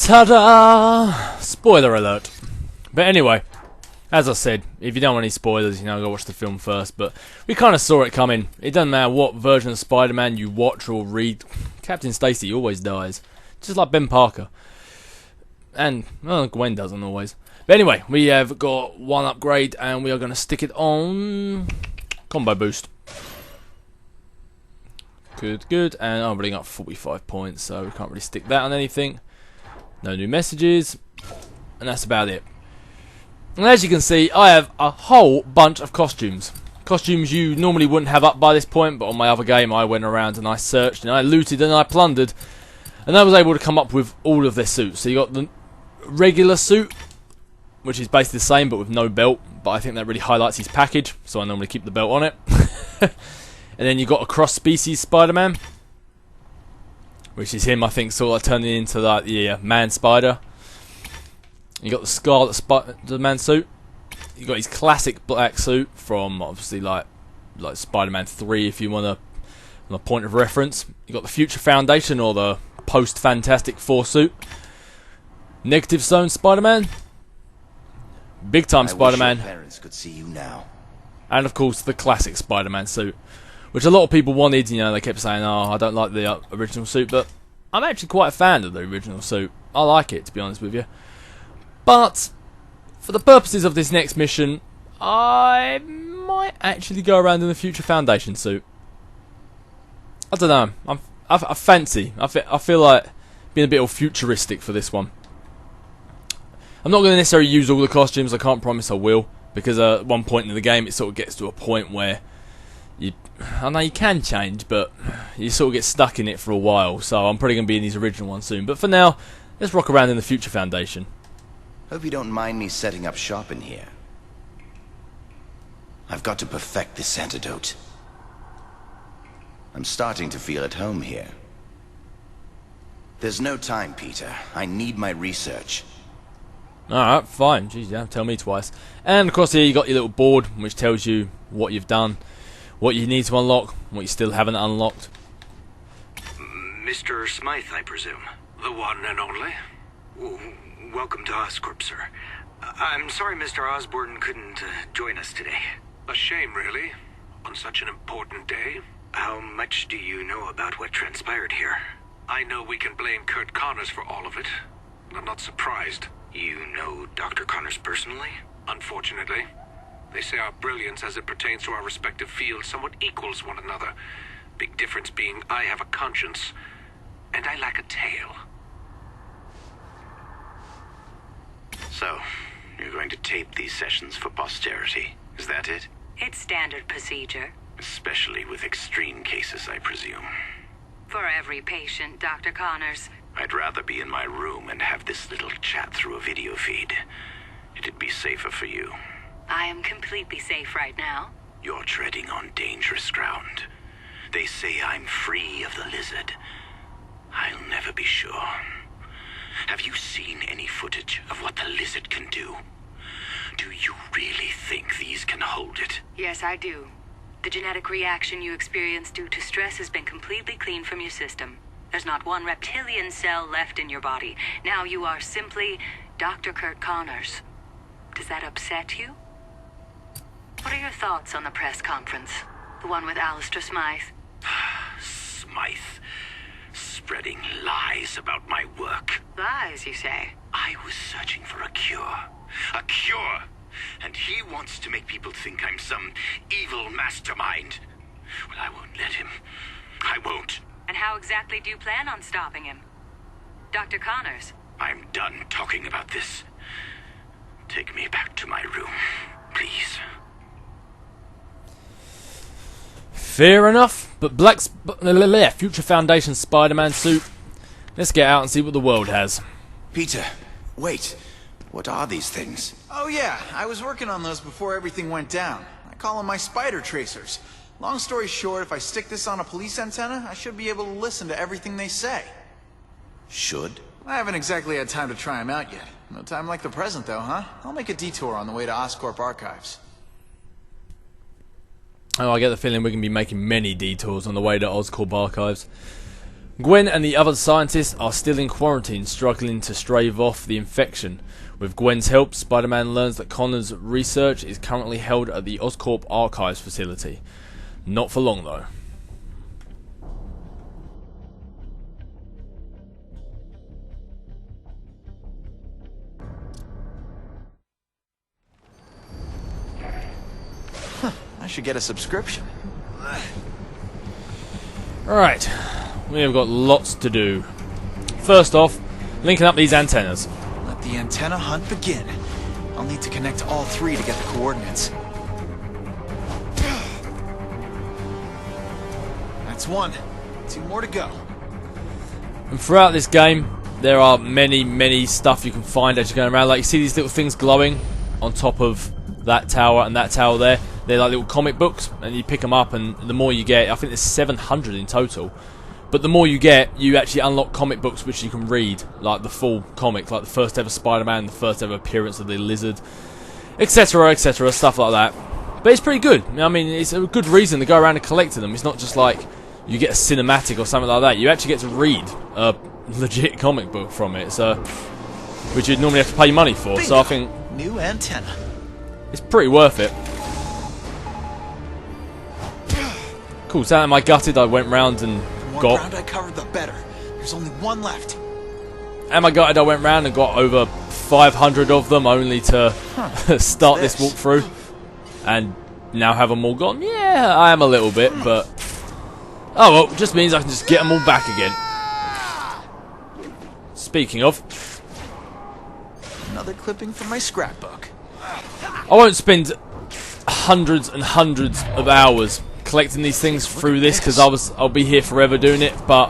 Ta-da! Spoiler alert. But anyway, as I said, if you don't want any spoilers, go watch the film first. But we kind of saw it coming. It doesn't matter what version of Spider-Man you watch or read, Captain Stacy always dies. Just like Ben Parker. And, well, Gwen doesn't always. But anyway, we have got one upgrade, and we are going to stick it on Combo Boost. Good. And I'm running up 45 points, so we can't really stick that on anything. No new messages. And that's about it. And as you can see, I have a whole bunch of costumes. Costumes you normally wouldn't have up by this point, but on my other game I went around and I searched and I looted and I plundered. And I was able to come up with all of their suits. So you got the regular suit, which is basically the same but with no belt. But I think that really highlights his package, so I normally keep the belt on it. And then you got a cross-species Spider-Man, which is him, I think, sort of turning into like the man-spider. You got the Scarlet Spider-Man suit. You got his classic black suit from obviously like Spider-Man 3, if you want a point of reference. You got the Future Foundation or the post-Fantastic Four suit. Negative Zone Spider-Man. Big Time Spider-Man. Parents could see you now. And of course the classic Spider-Man suit, which a lot of people wanted. They kept saying, "Oh, I don't like the original suit," but I'm actually quite a fan of the original suit. I like it, to be honest with you. But for the purposes of this next mission, I might actually go around in the Future Foundation suit. I don't know. I fancy. I feel like being a bit all futuristic for this one. I'm not going to necessarily use all the costumes. I can't promise I will, because at one point in the game it sort of gets to a point where I know you can change, but you sort of get stuck in it for a while. So I'm probably going to be in these original ones soon. But for now, let's rock around in the Future Foundation. Hope you don't mind me setting up shop in here. I've got to perfect this antidote. I'm starting to feel at home here. There's no time, Peter. I need my research. Alright, fine. Jeez, yeah, tell me twice. And of course here you got your little board, which tells you what you've done, what you need to unlock, what you still haven't unlocked. Mr. Smythe, I presume. The one and only. Welcome to Oscorp, sir. I'm sorry Mr. Osborn couldn't join us today. A shame, really, on such an important day. How much do you know about what transpired here? I know we can blame Kurt Connors for all of it. I'm not surprised. You know Dr. Connors personally? Unfortunately. They say our brilliance as it pertains to our respective fields somewhat equals one another. Big difference being I have a conscience, and I lack a tail. So, you're going to tape these sessions for posterity, is that it? It's standard procedure. Especially with extreme cases, I presume. For every patient, Dr. Connors. I'd rather be in my room and have this little chat through a video feed. It'd be safer for you. I am completely safe right now. You're treading on dangerous ground. They say I'm free of the lizard. I'll never be sure. Have you seen any footage of what the lizard can do? Do you really think these can hold it? Yes, I do. The genetic reaction you experienced due to stress has been completely cleaned from your system. There's not one reptilian cell left in your body. Now you are simply Dr. Kurt Connors. Does that upset you? What are your thoughts on the press conference? The one with Alistair Smythe? Smythe. Spreading lies about my work. Lies, you say? I was searching for a cure. A cure! And he wants to make people think I'm some evil mastermind. Well, I won't let him. I won't. And how exactly do you plan on stopping him? Dr. Connors? I'm done talking about this. Take me back to my room, please. Fair enough, but Future Foundation Spider-Man suit. Let's get out and see what the world has. Peter, wait. What are these things? Oh yeah, I was working on those before everything went down. I call them my spider tracers. Long story short, if I stick this on a police antenna, I should be able to listen to everything they say. Should? I haven't exactly had time to try them out yet. No time like the present though, huh? I'll make a detour on the way to Oscorp Archives. Oh, I get the feeling we're going to be making many detours on the way to Oscorp Archives. Gwen and the other scientists are still in quarantine, struggling to stave off the infection. With Gwen's help, Spider-Man learns that Connor's research is currently held at the Oscorp Archives facility. Not for long, though. I should get a subscription. Alright, we have got lots to do. First off, linking up these antennas. Let the antenna hunt begin. I'll need to connect all three to get the coordinates. That's one. 2 more to go. And throughout this game, there are many stuff you can find as you're going around. Like, you see these little things glowing on top of that tower and that tower there. They're like little comic books, and you pick them up, and the more you get, I think there's 700 in total. But the more you get, you actually unlock comic books which you can read, like the full comic, like the first ever Spider-Man, the first ever appearance of the Lizard, etc., stuff like that. But it's pretty good. I mean, it's a good reason to go around and collecting them. It's not just like you get a cinematic or something like that. You actually get to read a legit comic book from it, so which you'd normally have to pay money for. So I think new antenna. It's pretty worth it. Cool, so am I gutted I went round and The more ground I covered, the better. There's only one left. Am I gutted I went round and got over 500 of them only to start this walkthrough and now have them all gone? Yeah, I am a little bit, but oh well, it just means I can just get them all back again. Speaking of, another clipping from my scrapbook. I won't spend hundreds and hundreds of hours collecting these things through this because I'll be here forever doing it. But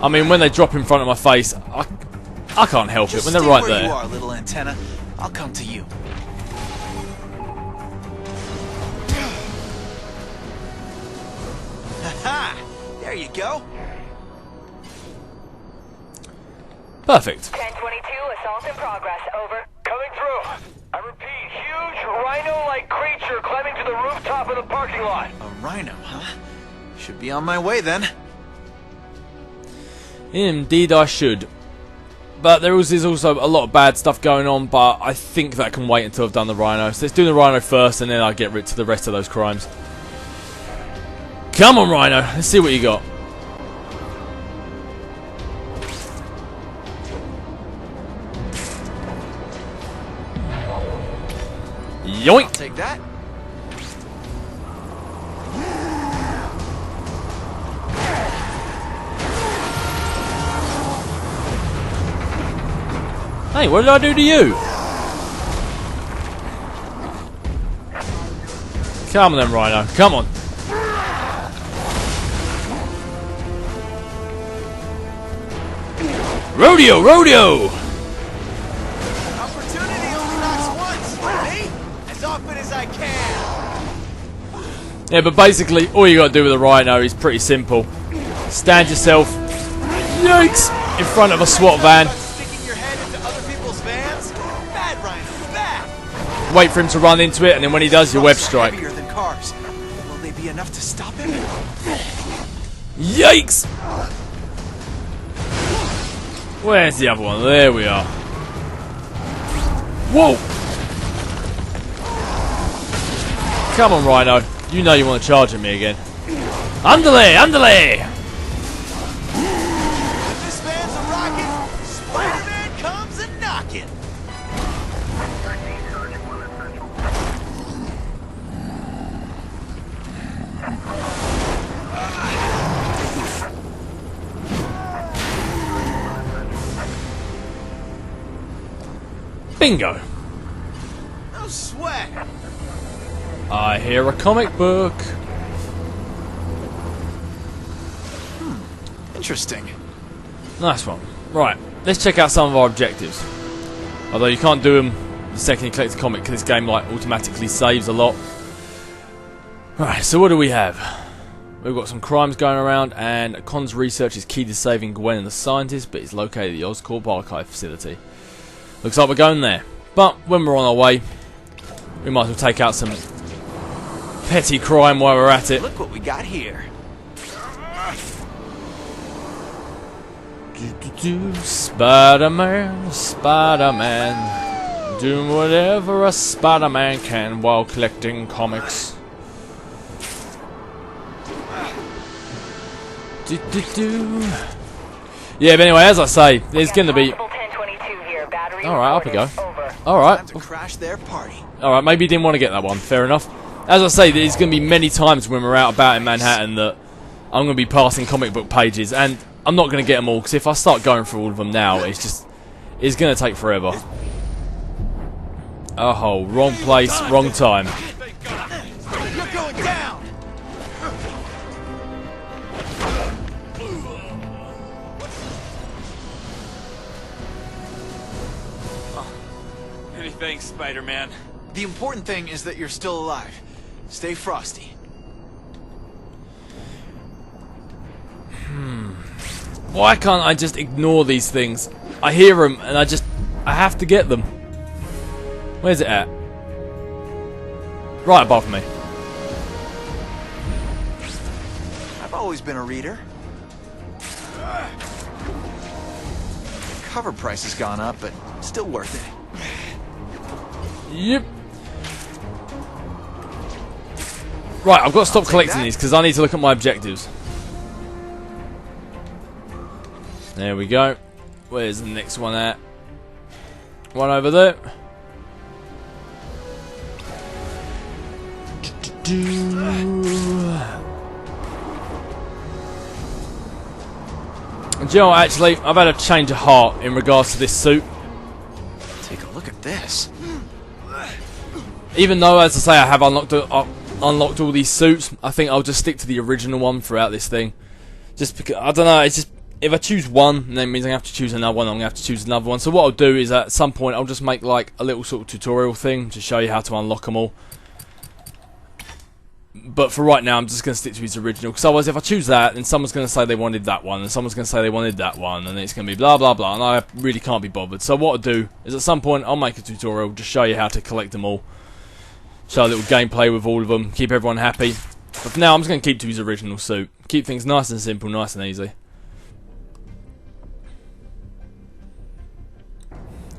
I mean, when they drop in front of my face, I can't help it when they're right there. You are, little antenna. I'll come to you. Ha! There you go. Perfect. 1022, assault in progress. Over. Coming through. I repeat, huge rhino-like creature climbing to the rooftop of the parking lot. A rhino, huh? Should be on my way then. Indeed I should. But there is also a lot of bad stuff going on, but I think that can wait until I've done the rhino. So let's do the rhino first, and then I'll get rid to the rest of those crimes. Come on, rhino. Let's see what you got. Yoink! I'll take that. Hey, what did I do to you? Come on then, Rhino. Come on. Rodeo! Rodeo! Opportunity only knocks once. Me? As often as I can. Yeah, but basically, all you got to do with a Rhino is pretty simple. Stand yourself, yikes, in front of a SWAT van. Wait for him to run into it, and then when he does, you web strike. Heavier than cars. Will they be enough to stop him? Yikes! Where's the other one? There we are. Whoa! Come on, Rhino. You know you want to charge at me again. Underlay! Underlay! If this van's a rocket, Spider-Man comes a knocking. Bingo! No sweat. I hear a comic book. Interesting. Nice one. Right, let's check out some of our objectives. Although you can't do them the second you collect a comic because this game like automatically saves a lot. Right, so what do we have? We've got some crimes going around, and Con's research is key to saving Gwen and the scientist, but it's located at the Oscorp Archive facility. Looks like we're going there. But when we're on our way, we might as well take out some petty crime while we're at it. Look what we got here. Spider-Man, Spider-Man, doing whatever a Spider-Man can while collecting comics. Yeah, but anyway, as I say, there's going to be... Alright, up we go. Alright. To crash their party. Alright, maybe you didn't want to get that one. Fair enough. As I say, there's going to be many times when we're out about in Manhattan that I'm going to be passing comic book pages, and I'm not going to get them all, because if I start going through all of them now, it's going to take forever. Oh, wrong place, wrong time. You're going down! Many thanks, Spider-Man. The important thing is that you're still alive. Stay frosty. Why can't I just ignore these things? I hear them, and I have to get them. Where's it at? Right above me. I've always been a reader. Cover price has gone up, but still worth it. Yep. Right, I've got to stop collecting these because I need to look at my objectives. There we go. Where's the next one at? One over there. Do you know what, actually, I've had a change of heart in regards to this suit. Take a look at this. Even though, as I say, I have unlocked all these suits, I think I'll just stick to the original one throughout this thing. Just because, I don't know, it's just, if I choose one, then it means I have to choose another one, I'm going to have to choose another one. So what I'll do is, at some point, I'll just make like a little sort of tutorial thing to show you how to unlock them all. But for right now, I'm just going to stick to his original, because otherwise if I choose that, then someone's going to say they wanted that one, and someone's going to say they wanted that one, and it's going to be blah blah blah, and I really can't be bothered. So what I'll do is, at some point, I'll make a tutorial, just show you how to collect them all. Show a little gameplay with all of them, keep everyone happy. But for now, I'm just going to keep to his original suit. Keep things nice and simple, nice and easy.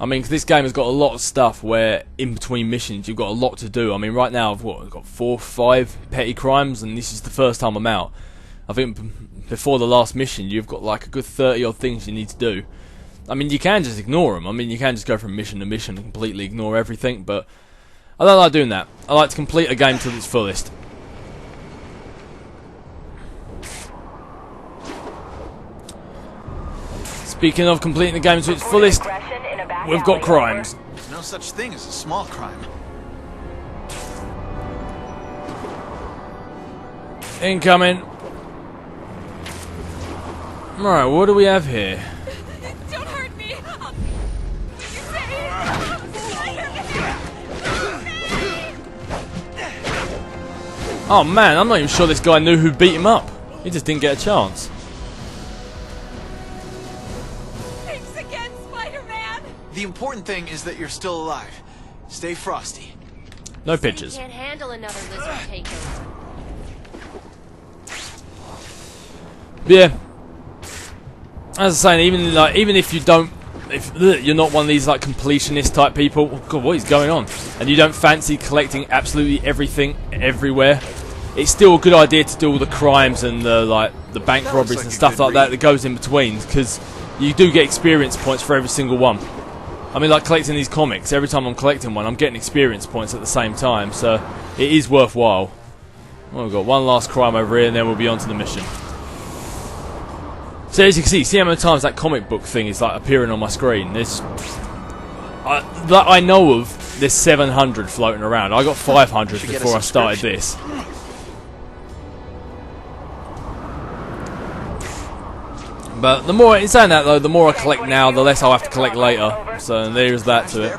I mean, 'cause this game has got a lot of stuff where, in between missions, you've got a lot to do. I mean, right now, I've got 4 or 5 petty crimes, and this is the first time I'm out. I think before the last mission, you've got like a good 30 odd things you need to do. I mean, you can just ignore them. I mean, you can just go from mission to mission and completely ignore everything, but I don't like doing that. I like to complete a game to its fullest. Speaking of completing the game to its fullest, we've got crimes. There's no such thing as a small crime. Incoming. Alright, what do we have here? Don't hurt me! Oh man, I'm not even sure this guy knew who beat him up. He just didn't get a chance. Thanks again, Spider-Man! The important thing is that you're still alive. Stay frosty. No pictures. Can't handle another lizard takeover. Yeah. As I was saying, even if you don't, if you're not one of these like completionist type people, oh god, what is going on? And you don't fancy collecting absolutely everything everywhere, it's still a good idea to do all the crimes and the bank robberies and stuff like that goes in between, because you do get experience points for every single one. I mean, like collecting these comics, every time I'm collecting one, I'm getting experience points at the same time, so it is worthwhile. Oh, we've got one last crime over here, and then we'll be on to the mission. So as you can see how many times that comic book thing is like appearing on my screen. There's, that I know of, there's 700 floating around. I got 500 before I started this. But the more, in saying that though, the more I collect now, the less I'll have to collect later. So there's that to it.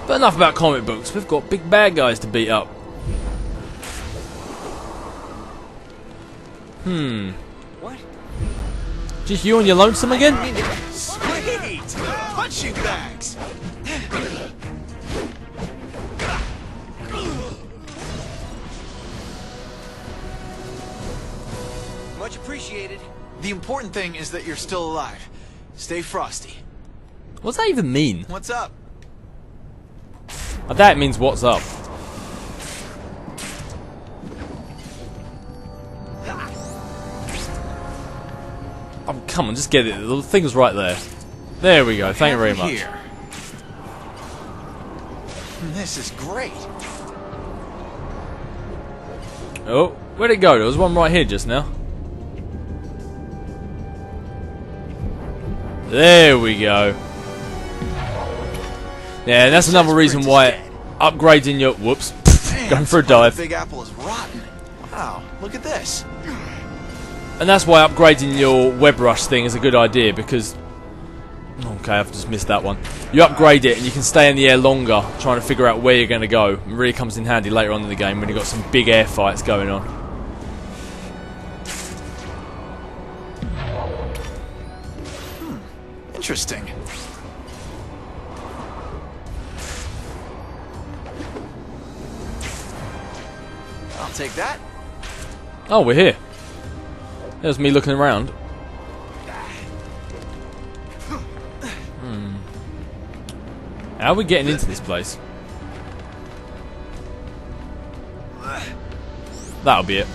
But enough about comic books. We've got big bad guys to beat up. What? Just you and your lonesome again? Sweet! Punching bags! Much appreciated. The important thing is that you're still alive. Stay frosty. What's that even mean? What's up? I doubt it means what's up. Oh, come on, just get it. The thing was right there. There we go. Thank you very much. Here. This is great. Oh, where'd it go? There was one right here just now. There we go. Yeah, and that's another reason why upgrading your... Whoops. Going for a dive. The Big Apple is rotten. Wow, look at this. And that's why upgrading your web rush thing is a good idea, because... Okay, I've just missed that one. You upgrade it and you can stay in the air longer trying to figure out where you're going to go. It really comes in handy later on in the game when you've got some big air fights going on. Interesting. I'll take that. Oh, we're here. There's me looking around. How are we getting into this place? That'll be it.